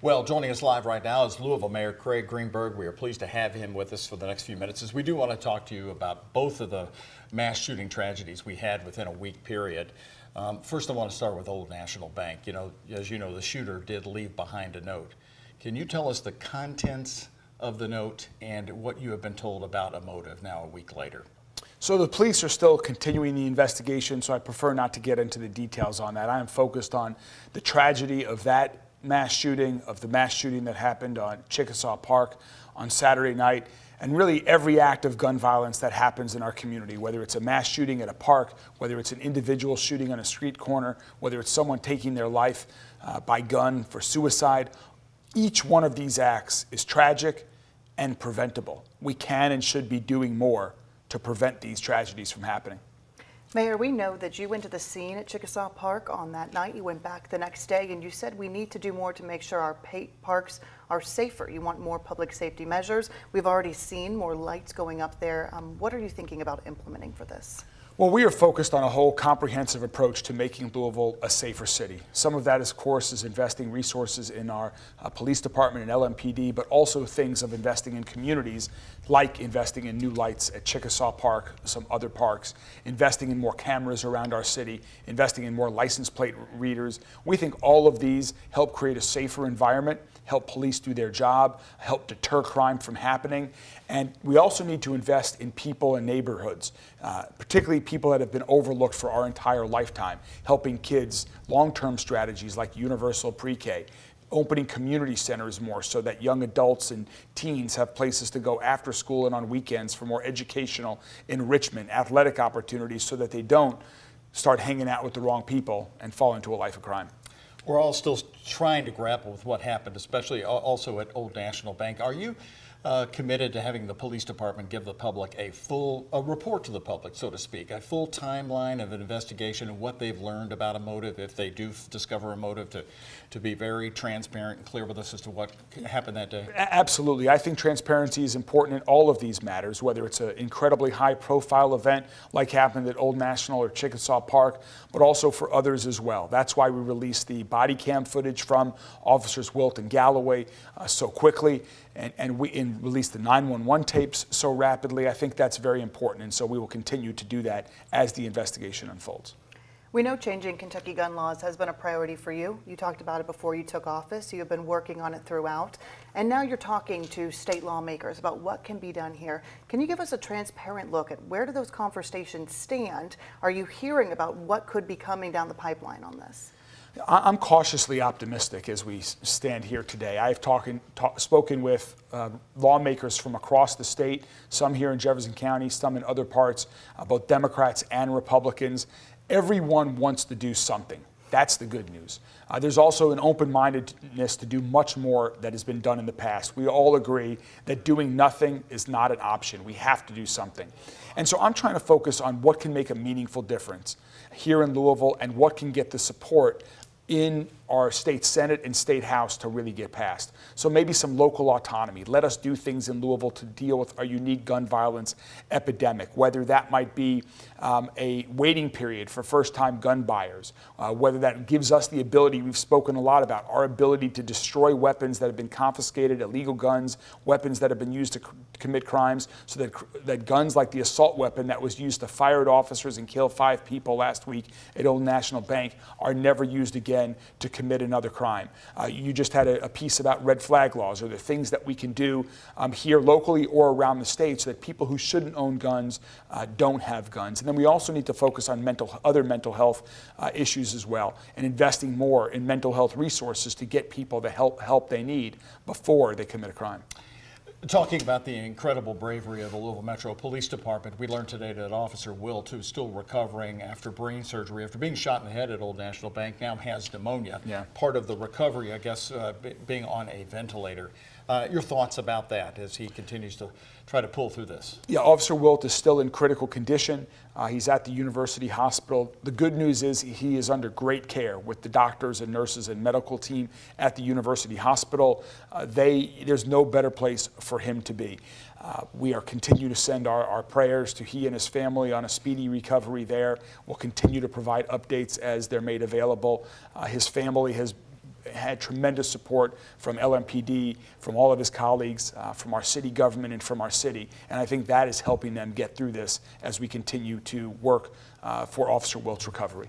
Well, joining us live right now is Lousiville Mayor Craig Greenberg. We are pleased to have him with us for the next few minutes, as we do want to talk to you about both of the mass shooting tragedies we had within a week period. First, I want to start with Old National Bank. You know, as you know, the shooter did leave behind a note. Can you tell us the contents of the note and what you have been told about a motive now a week later? So the police are still continuing the investigation, so I prefer not to get into the details on that. I am focused on the tragedy of that mass shooting, of the mass shooting that happened on Chickasaw Park on Saturday night, and really every act of gun violence that happens in our community, whether it's a mass shooting at a park, whether it's an individual shooting on a street corner, whether it's someone taking their life by gun for suicide. Each one of these acts is tragic and preventable. We can and should be doing more to prevent these tragedies from happening. Mayor, we know that you went to the scene at Chickasaw Park on that night. You went back the next day and you said we need to do more to make sure our parks are safer. You want more public safety measures. We've already seen more lights going up there. What are you thinking about implementing for this? Well, we are focused on a whole comprehensive approach to making Louisville a safer city. Some of that, of course, is investing resources in our police department and LMPD, but also things of investing in communities, like investing in new lights at Chickasaw Park, some other parks, investing in more cameras around our city, investing in more license plate readers. We think all of these help create a safer environment, help police do their job, help deter crime from happening. And we also need to invest in people and neighborhoods, particularly people that have been overlooked for our entire lifetime, helping kids, long-term strategies like universal pre-K, opening community centers more so that young adults and teens have places to go after school and on weekends for more educational enrichment, athletic opportunities, so that they don't start hanging out with the wrong people and fall into a life of crime. We're all still trying to grapple with what happened, especially also at Old National Bank. Are you committed to having the police department give the public a report to the public, so to speak, a full timeline of an investigation and what they've learned about a motive, if they do discover a motive, to be very transparent and clear with us as to what happened that day? Absolutely. I think transparency is important in all of these matters, whether it's an incredibly high-profile event like happened at Old National or Chickasaw Park, but also for others as well. That's why we released the body cam footage from Officers Wilt and Galloway so quickly, and we released the 911 tapes so rapidly. I think that's very important, and so we will continue to do that as the investigation unfolds. We know changing Kentucky gun laws has been a priority for you. You talked about it before you took office. You have been working on it throughout. And now you're talking to state lawmakers about what can be done here. Can you give us a transparent look at where do those conversations stand? Are you hearing about what could be coming down the pipeline on this? I'm cautiously optimistic as we stand here today. I've spoken with lawmakers from across the state, some here in Jefferson County, some in other parts, both Democrats and Republicans. Everyone wants to do something. That's the good news. There's also an open-mindedness to do much more that has been done in the past. We all agree that doing nothing is not an option. We have to do something. And so I'm trying to focus on what can make a meaningful difference here in Louisville and what can get the support in our state Senate and state House to really get passed. So maybe some local autonomy. Let us do things in Louisville to deal with our unique gun violence epidemic, whether that might be a waiting period for first-time gun buyers, whether that gives us the ability, we've spoken a lot about, our ability to destroy weapons that have been confiscated, illegal guns, weapons that have been used to commit crimes, so that guns like the assault weapon that was used to fire at officers and kill 5 people last week at Old National Bank are never used again to commit another crime. You just had a piece about red flag laws, or the things that we can do here locally or around the state so that people who shouldn't own guns don't have guns. And then we also need to focus on other mental health issues as well, and investing more in mental health resources to get people the help they need before they commit a crime. Talking about the incredible bravery of the Louisville Metro Police Department, we learned today that Officer Wilt, who's still recovering after brain surgery, after being shot in the head at Old National Bank, now has pneumonia. Yeah. Part of the recovery, I guess, being on a ventilator. Your thoughts about that as he continues to try to pull through this? Yeah, Officer Wilt is still in critical condition. He's at the University Hospital. The good news is he is under great care with the doctors and nurses and medical team at the University Hospital. There's no better place for him to be. We are continue to send our prayers to he and his family on a speedy recovery there. We'll continue to provide updates as they're made available. His family has had tremendous support from LMPD, from all of his colleagues, from our city government, and from our city. And I think that is helping them get through this as we continue to work for Officer Wilt's recovery.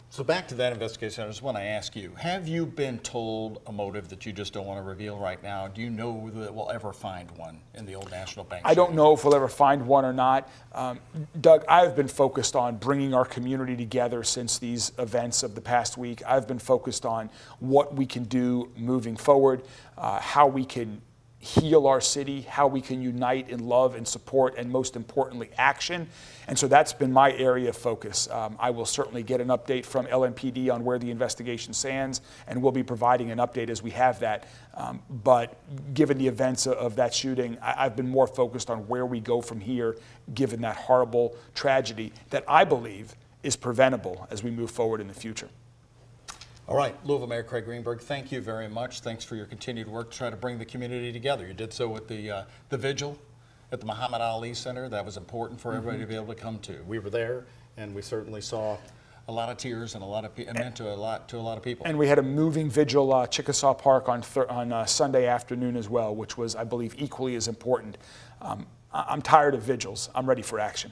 So back to that investigation, I just want to ask you, have you been told a motive that you just don't want to reveal right now? Do you know that we'll ever find one in the Old National Bank? I don't know if we'll ever find one or not. Doug, I've been focused on bringing our community together since these events of the past week. I've been focused on what we can do moving forward, how we can heal our city, how we can unite in love and support, and most importantly, action. And so that's been my area of focus. I will certainly get an update from LMPD on where the investigation stands, and we'll be providing an update as we have that. But given the events of that shooting, I've been more focused on where we go from here, given that horrible tragedy that I believe is preventable as we move forward in the future. All right, Lousiville Mayor Craig Greenberg, thank you very much. Thanks for your continued work to try to bring the community together. You did so with the vigil at the Muhammad Ali Center. That was important for everybody to be able to come to. We were there, and we certainly saw a lot of tears and it meant to a lot of people. And we had a moving vigil, Chickasaw Park on Sunday afternoon as well, which was, I believe, equally as important. I'm tired of vigils. I'm ready for action.